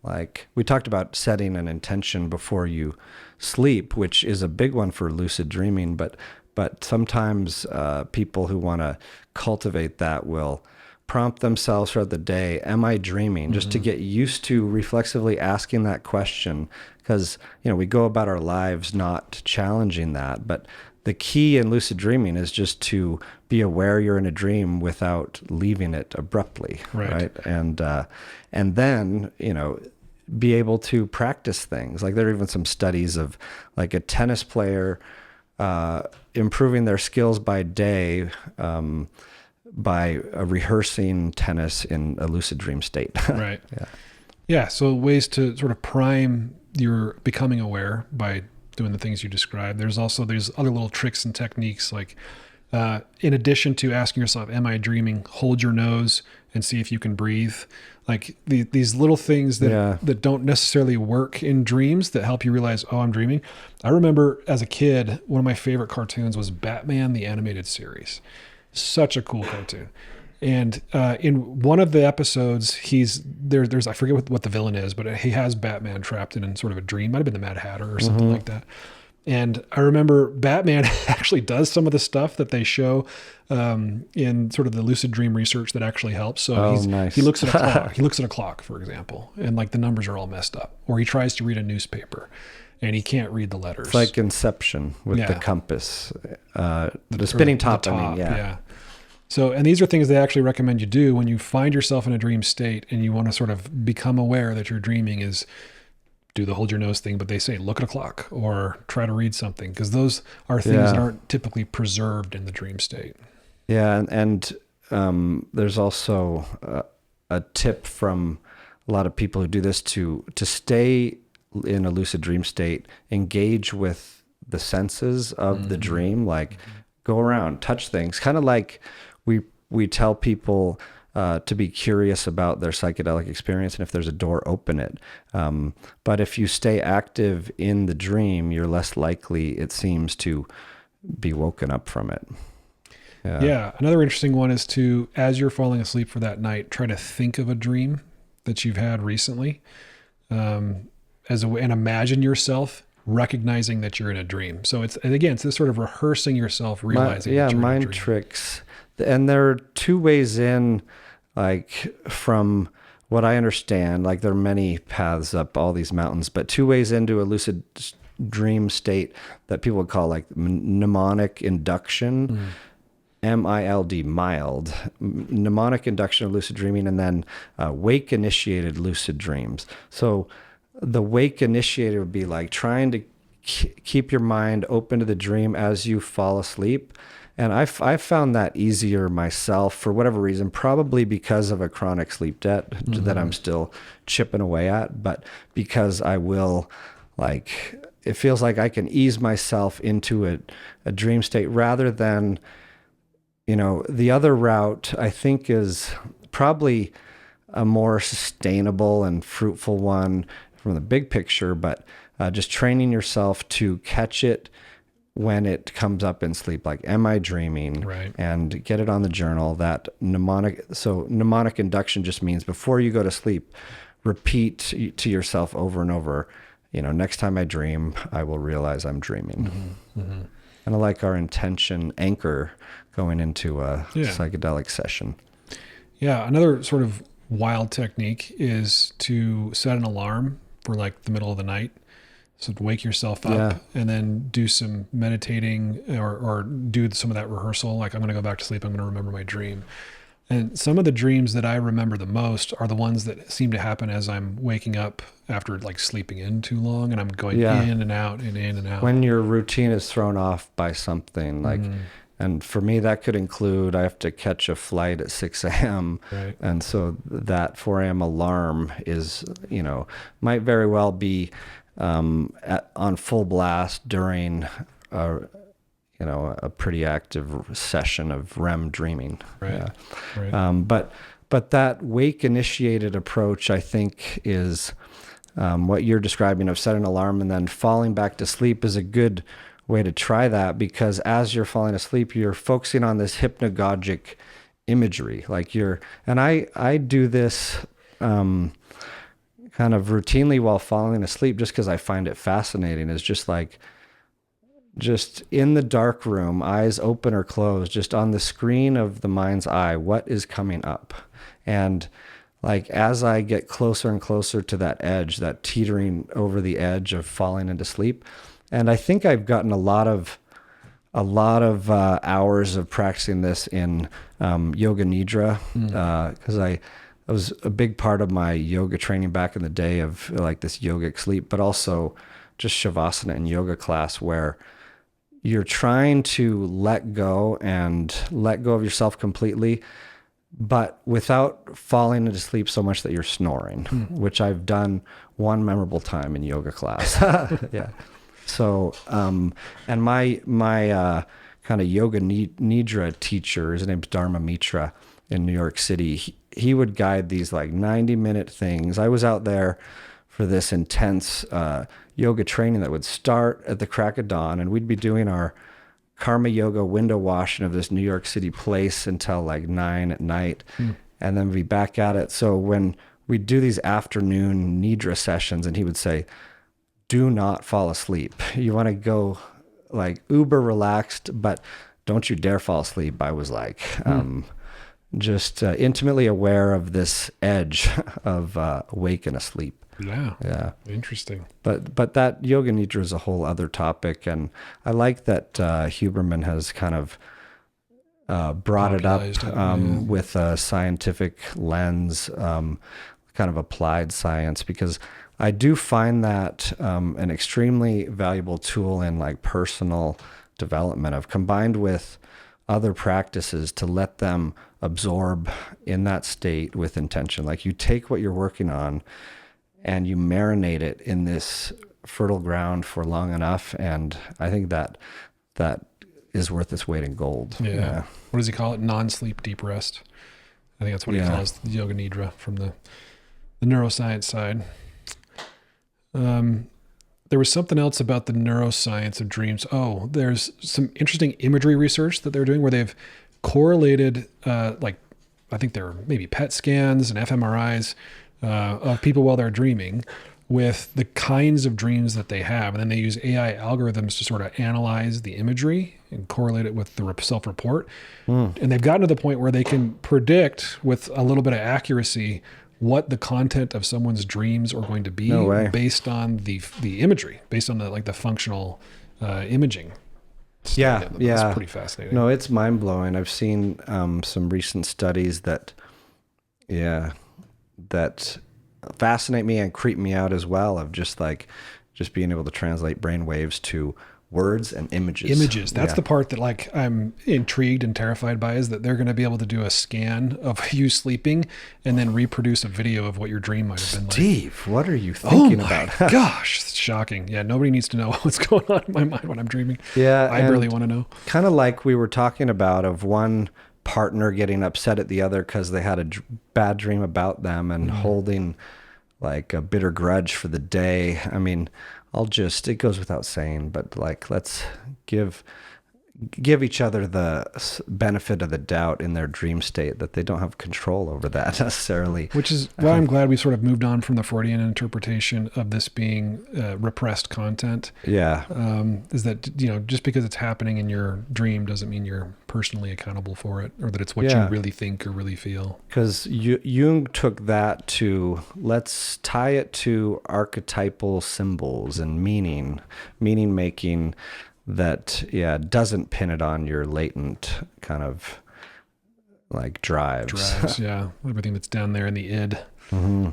like we talked about setting an intention before you sleep, which is a big one for lucid dreaming, but sometimes people who want to cultivate that will prompt themselves throughout the day, am I dreaming? Just to get used to reflexively asking that question, because we go about our lives not challenging that, but the key in lucid dreaming is just to be aware you're in a dream without leaving it abruptly, right? And then, be able to practice things. Like there are even some studies of like a tennis player improving their skills by day by rehearsing tennis in a lucid dream state.
Right. Yeah. So ways to sort of prime your becoming aware by doing the things you described. There's other little tricks and techniques, like in addition to asking yourself, am I dreaming? Hold your nose and see if you can breathe. Like these little things that don't necessarily work in dreams that help you realize, oh, I'm dreaming. I remember as a kid, one of my favorite cartoons was Batman, the animated series. Such a cool cartoon. And in one of the episodes, there's I forget what the villain is, but he has Batman trapped in sort of a dream. Might have been the Mad Hatter or something like that. And I remember Batman actually does some of the stuff that they show in sort of the lucid dream research that actually helps. So he looks at a clock. He looks at a clock, for example, and like the numbers are all messed up. Or he tries to read a newspaper and he can't read the letters.
It's like Inception with the compass, the spinning top.
Yeah. So, and these are things they actually recommend you do when you find yourself in a dream state and you want to sort of become aware that you're dreaming, is do the hold your nose thing, but they say look at a clock or try to read something, because those are things that aren't typically preserved in the dream state.
Yeah. And there's also a tip from a lot of people who do this to stay in a lucid dream state, engage with the senses of the dream, like go around, touch things, kind of like we tell people to be curious about their psychedelic experience, and if there's a door, open it. But if you stay active in the dream, you're less likely, it seems, to be woken up from it.
Yeah. Another interesting one is to, as you're falling asleep for that night, try to think of a dream that you've had recently, and imagine yourself recognizing that you're in a dream. So it's this sort of rehearsing yourself, realizing that you're
mind
in a dream.
tricks. And there are two ways in, like from what I understand, like there are many paths up all these mountains, but two ways into a lucid dream state that people would call like mnemonic induction, MILD, mild, mnemonic induction of lucid dreaming, and then wake initiated lucid dreams. So the wake initiated would be like trying to keep your mind open to the dream as you fall asleep. And I found that easier myself for whatever reason, probably because of a chronic sleep debt that I'm still chipping away at, but because I will, like, it feels like I can ease myself into a dream state rather than, the other route I think is probably a more sustainable and fruitful one from the big picture, but just training yourself to catch it when it comes up in sleep, like, am I dreaming?
Right.
And get it on the journal. That mnemonic induction just means before you go to sleep, repeat to yourself over and over, next time I dream, I will realize I'm dreaming. And I like our intention anchor going into a psychedelic session.
Yeah. Another sort of wild technique is to set an alarm for like the middle of the night. So to wake yourself up and then do some meditating or do some of that rehearsal. Like, I'm going to go back to sleep. I'm going to remember my dream. And some of the dreams that I remember the most are the ones that seem to happen as I'm waking up after like sleeping in too long, and I'm going in and out and in and out.
When your routine is thrown off by something, like, and for me, that could include, I have to catch a flight at 6 a.m.
Right.
And so that 4 a.m. alarm is, might very well be on full blast during a pretty active session of REM dreaming.
Right.
Yeah.
Right.
But that wake initiated approach, I think, is what you're describing of setting an alarm and then falling back to sleep is a good way to try that, because as you're falling asleep, you're focusing on this hypnagogic imagery. Like I do this kind of routinely while falling asleep, just because I find it fascinating, is just in the dark room, eyes open or closed, just on the screen of the mind's eye, what is coming up? And like, as I get closer and closer to that edge, that teetering over the edge of falling into sleep. And I think I've gotten a lot of hours of practicing this in yoga nidra, because I was a big part of my yoga training back in the day of like this yogic sleep, but also just shavasana and yoga class where you're trying to let go of yourself completely, but without falling into sleep so much that you're snoring, which I've done one memorable time in yoga class. Yeah. So, and my kind of yoga nidra teacher, his name's Dharma Mitra in New York City. He would guide these like 90-minute things. I was out there for this intense yoga training that would start at the crack of dawn, and we'd be doing our karma yoga window washing of this New York City place until like 9 at night, and then we'd be back at it. So when we'd do these afternoon nidra sessions, and he would say, do not fall asleep. You want to go like uber relaxed, but don't you dare fall asleep. I was like, just intimately aware of this edge of awake and asleep.
Yeah.
Yeah.
Interesting.
But that yoga nidra is a whole other topic. And I like that Huberman has kind of brought it up with a scientific lens, kind of applied science, because I do find that an extremely valuable tool in like personal development, of combined with other practices to let them absorb in that state with intention. Like, you take what you're working on and you marinate it in this fertile ground for long enough. And I think that is worth its weight in gold.
Yeah. What does he call it? Non-sleep deep rest. I think that's what he calls the yoga nidra from the neuroscience side. There was something else about the neuroscience of dreams. Oh, there's some interesting imagery research that they're doing where they've correlated, I think they're maybe PET scans and fMRIs of people while they're dreaming with the kinds of dreams that they have. And then they use AI algorithms to sort of analyze the imagery and correlate it with the self-report. And they've gotten to the point where they can predict with a little bit of accuracy what the content of someone's dreams are going to be based on the imagery, based on the that imaging.
Yeah.
That's pretty fascinating.
No, it's mind blowing. I've seen some recent studies that fascinate me and creep me out as well, of just being able to translate brain waves to words and images.
That's the part that I'm intrigued and terrified by, is that they're going to be able to do a scan of you sleeping and then reproduce a video of what your dream might have been like.
Steve, what are you thinking about?
Oh my gosh, it's shocking. Yeah, nobody needs to know what's going on in my mind when I'm dreaming.
Yeah,
I really want to know.
Kind of like we were talking about, of one partner getting upset at the other because they had a bad dream about them and holding like a bitter grudge for the day. I mean, it goes without saying, but let's give each other the benefit of the doubt in their dream state, that they don't have control over that necessarily.
Which is why I'm glad we sort of moved on from the Freudian interpretation of this being repressed content.
Yeah.
Is that, just because it's happening in your dream doesn't mean you're personally accountable for it, or that it's what you really think or really feel.
Because Jung took that to, let's tie it to archetypal symbols and meaning making, that doesn't pin it on your latent kind of drives.
Yeah, everything that's down there in the id,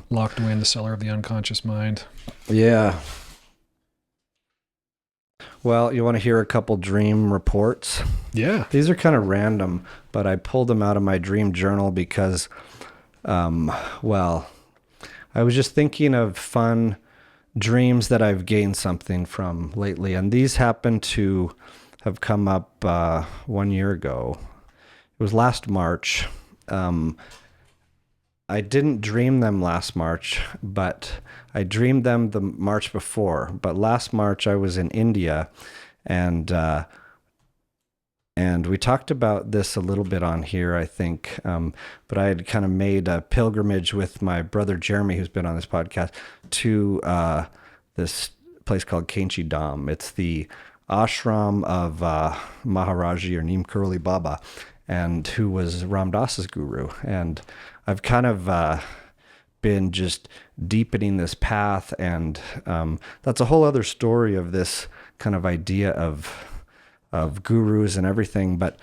locked away in the cellar of the unconscious mind.
Yeah. Well, you want to hear a couple dream reports?
Yeah,
these are kind of random, but I pulled them out of my dream journal because I was just thinking of fun dreams that I've gained something from lately, and these happen to have come up 1 year ago. It was last March. I didn't dream them last March, but I dreamed them the March before. But last March I was in India, and we talked about this a little bit on here, I think. But I had kind of made a pilgrimage with my brother Jeremy, who's been on this podcast, to this place called Kainchi Dham. It's the ashram of Maharaji, or Neem Karoli Baba, and who was Ram Dass's guru. And I've kind of been just deepening this path, and that's a whole other story of this kind of idea of gurus and everything. But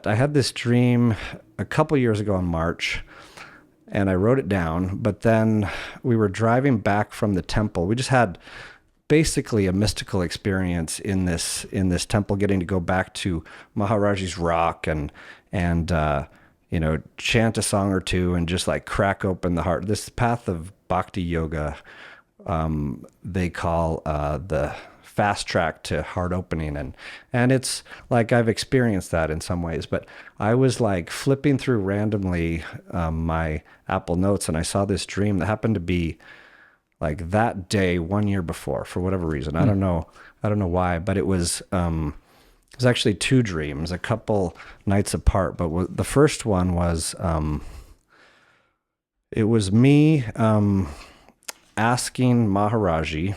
I had this dream a couple years ago in March, and I wrote it down. But then we were driving back from the temple. We just had basically a mystical experience in this temple, getting to go back to Maharaji's rock and chant a song or two and just crack open the heart. This path of bhakti yoga, they call the fast track to heart opening, and it's I've experienced that in some ways. But I was flipping through randomly my Apple Notes, and I saw this dream that happened to be that day 1 year before, for whatever reason. I don't know why, but it was actually two dreams, a couple nights apart. But the first one was it was me asking Maharaji.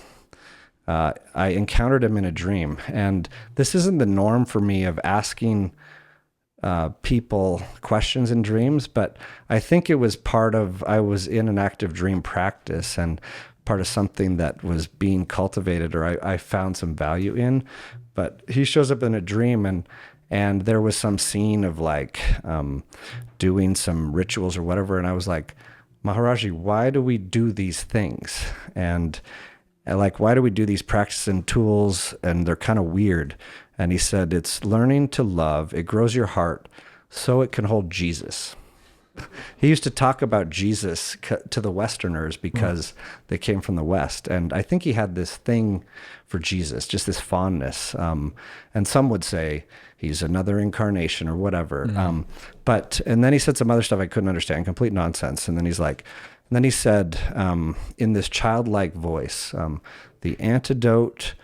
I encountered him in a dream, and this isn't the norm for me of asking people questions in dreams, but I think it was I was in an active dream practice and part of something that was being cultivated, or I found some value in. But he shows up in a dream, and there was some scene of doing some rituals or whatever, and I was like, Maharaji, why do we do these things? And why do we do these practices and tools? And they're kind of weird. And he said, it's learning to love. It grows your heart so it can hold Jesus. He used to talk about Jesus to the Westerners because they came from the West. And I think he had this thing for Jesus, just this fondness. And some would say he's another incarnation or whatever. And then he said some other stuff I couldn't understand, complete nonsense. And then he said, in this childlike voice, the antidote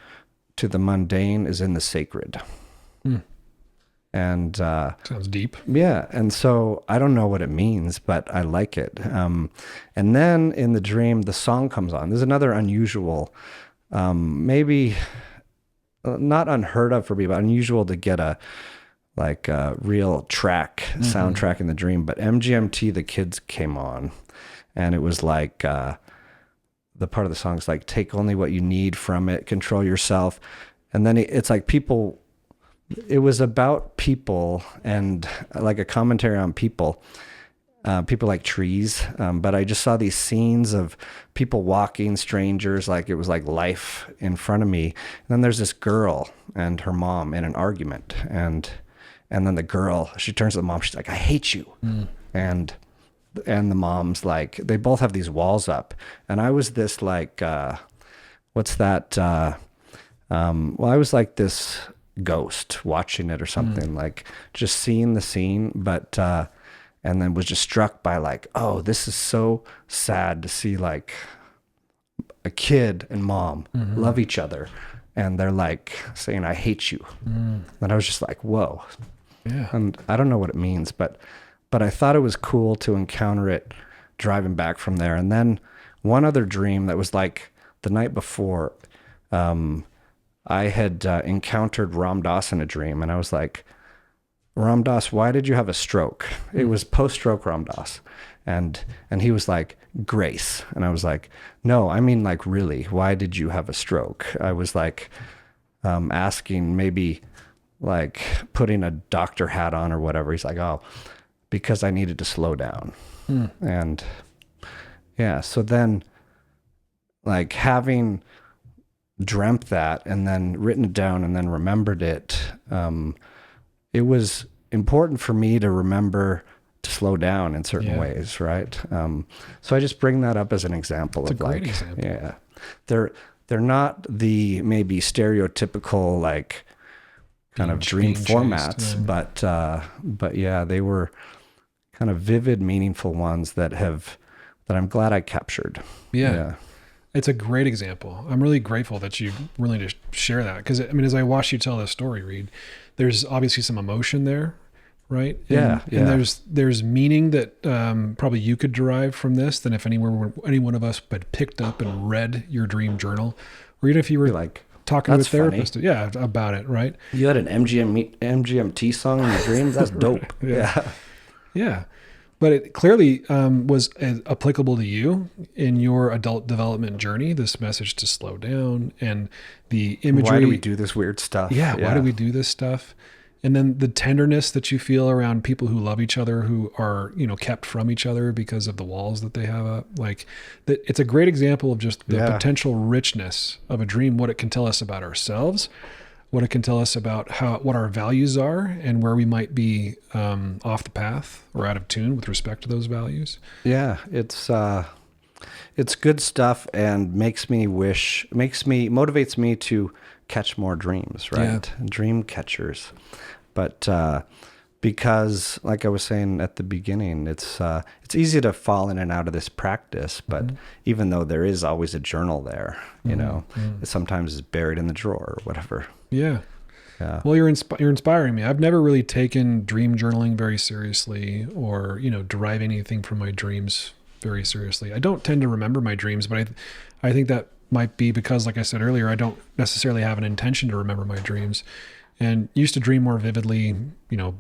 to the mundane is in the sacred. And
sounds deep.
yeah. And so I don't know what it means, but I like it. And then in the dream, the song comes on. There's another unusual, maybe not unheard of for me, but unusual to get a real track, soundtrack in the dream. But MGMT, The Kids came on, and it was like, the part of the song is like, take only what you need from it, control yourself. And then it's like it was about people and like a commentary on people like trees. But I just saw these scenes of people walking, strangers, like it was like life in front of me. And then there's this girl and her mom in an argument. And then the girl, she turns to the mom, she's like, I hate you. And the mom's like, they both have these walls up. And I was this like, what's that? Well, I was like this ghost watching it or something, like just seeing the scene, but and then was just struck by like, oh, this is so sad to see like a kid and mom love each other, and they're like saying, I hate you. And I was just like, whoa.
Yeah.
And I don't know what it means, but I thought it was cool to encounter it driving back from there. And then one other dream that was like the night before, I had encountered Ram Dass in a dream, and I was like, Ram Dass, why did you have a stroke? It was post-stroke Ram Dass. And he was like, grace. And I was like, no, I mean like really, why did you have a stroke? I was like asking, maybe like putting a doctor hat on or whatever. He's like, oh, because I needed to slow down. And yeah, so then like having dreamt that and then written it down and then remembered it, it was important for me to remember to slow down in certain ways, right? So I just bring that up as an example.
It's a great example.
Yeah, they're not the maybe stereotypical like kind of dream formats, but yeah, they were kind of vivid, meaningful ones that I'm glad I captured.
Yeah. It's a great example. I'm really grateful that you were willing to share that. Because, I mean, as I watched you tell this story, Reid, there's obviously some emotion there, right? And there's meaning that probably you could derive from this than if any one of us had picked up and read your dream journal. Or even if you were like talking to a therapist about it, right?
You had an MGMT song in your dreams? That's dope.
Yeah. But it clearly was applicable to you in your adult development journey, this message to slow down and the imagery.
Why do we do this weird stuff?
Yeah. Why do we do this stuff? And then the tenderness that you feel around people who love each other, who are, kept from each other because of the walls that they have up. Like that, it's a great example of just the potential richness of a dream, what it can tell us about ourselves, what it can tell us about what our values are and where we might be off the path or out of tune with respect to those values.
Yeah, it's good stuff and motivates me to catch more dreams, right? Yeah. Dream catchers. But because like I was saying at the beginning, it's easy to fall in and out of this practice, but even though there is always a journal there, it sometimes is buried in the drawer or whatever.
Yeah. Well, you're inspiring me. I've never really taken dream journaling very seriously or, derive anything from my dreams very seriously. I don't tend to remember my dreams, but I think that might be because, like I said earlier, I don't necessarily have an intention to remember my dreams and used to dream more vividly,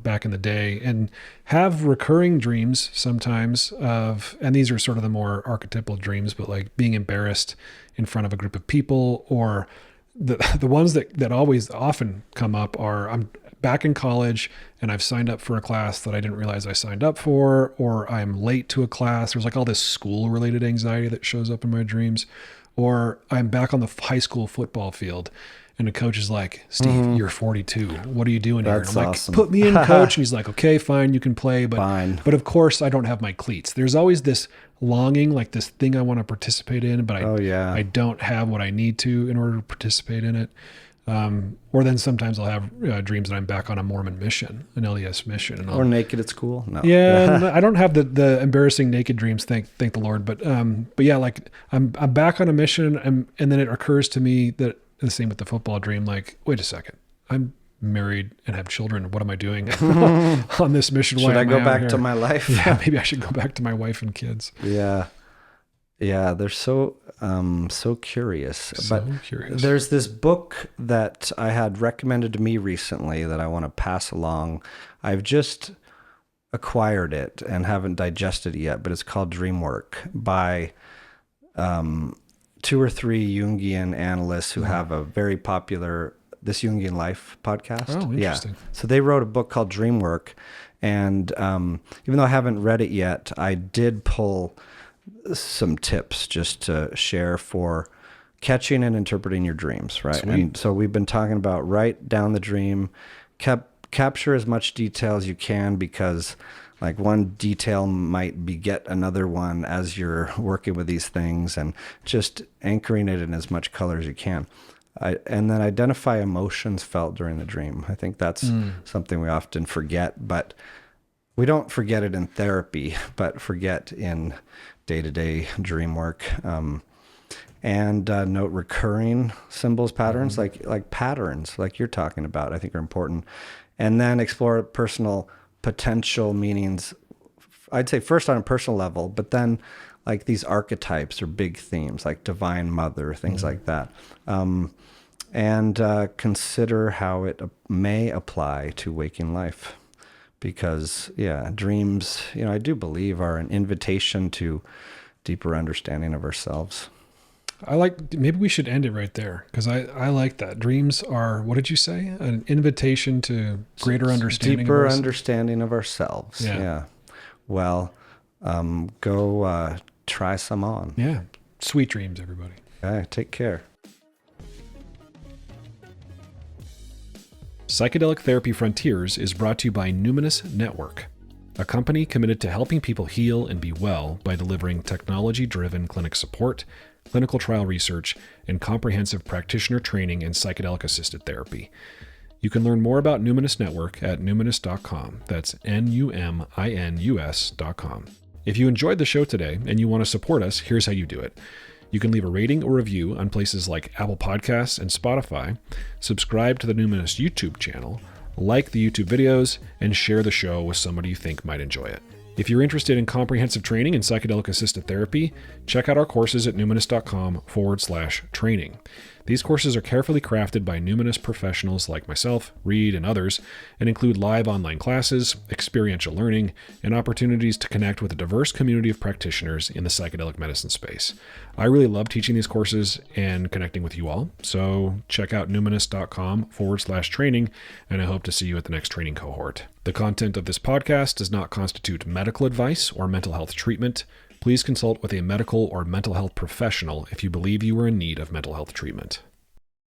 back in the day and have recurring dreams sometimes and these are sort of the more archetypal dreams, but like being embarrassed in front of a group of people or the ones that always often come up are I'm back in college and I've signed up for a class that I didn't realize I signed up for, or I'm late to a class. There's like all this school related anxiety that shows up in my dreams, or I'm back on the high school football field and the coach is like, Steve, you're 42. What are you doing here? And I'm
awesome.
Like, put me in, coach. And he's like, okay, fine, you can play. But of course I don't have my cleats. There's always this longing, like this thing I want to participate in, but I don't have what I need to in order to participate in it. Or then sometimes I'll have dreams that I'm back on a Mormon mission, an LES mission.
Or naked at school. No.
Yeah. I don't have the embarrassing naked dreams, thank the Lord. But yeah, like I'm back on a mission and then it occurs to me that the same with the football dream, like, wait a second, I'm married and have children. What am I doing on this mission?
Should I go back to my life?
Yeah, maybe I should go back to my wife and kids.
Yeah. Yeah, they're so curious.
So curious.
There's this book that I had recommended to me recently that I want to pass along. I've just acquired it and haven't digested it yet, but it's called Dream Work by 2 or 3 Jungian analysts who have a very popular This Jungian Life podcast.
Oh, interesting.
Yeah. So they wrote a book called Dream Work, and even though I haven't read it yet, I did pull some tips just to share for catching and interpreting your dreams, right?
Sweet.
And so we've been talking about write down the dream, capture as much detail as you can, because like one detail might beget another one as you're working with these things, and just anchoring it in as much color as you can. And then identify emotions felt during the dream. I think that's something we often forget, but we don't forget it in therapy, but forget in day-to-day dream work. And note recurring symbols, patterns, like patterns, like you're talking about, I think are important. And then explore personal potential meanings. I'd say first on a personal level, but then like these archetypes or big themes, like Divine Mother, things like that. And consider how it may apply to waking life. Because, yeah, dreams, I do believe are an invitation to deeper understanding of ourselves.
Maybe we should end it right there, because I like that. Dreams are, what did you say? An invitation to greater understanding.
Deeper understanding of ourselves. Yeah. Well, go try some on.
Yeah. Sweet dreams, everybody.
Okay, take care.
Psychedelic Therapy Frontiers is brought to you by Numinous Network, a company committed to helping people heal and be well by delivering technology-driven clinic support, clinical trial research, and comprehensive practitioner training in psychedelic-assisted therapy. You can learn more about Numinous Network at numinous.com. That's numinus.com. If you enjoyed the show today and you want to support us, here's how you do it. You can leave a rating or review on places like Apple Podcasts and Spotify, subscribe to the Numinous YouTube channel, like the YouTube videos, and share the show with somebody you think might enjoy it. If you're interested in comprehensive training in psychedelic-assisted therapy, check out our courses at numinous.com/training. These courses are carefully crafted by Numinous professionals like myself, Reid, and others, and include live online classes, experiential learning, and opportunities to connect with a diverse community of practitioners in the psychedelic medicine space. I really love teaching these courses and connecting with you all, so check out numinous.com/training, and I hope to see you at the next training cohort. The content of this podcast does not constitute medical advice or mental health treatment. Please consult with a medical or mental health professional if you believe you are in need of mental health treatment.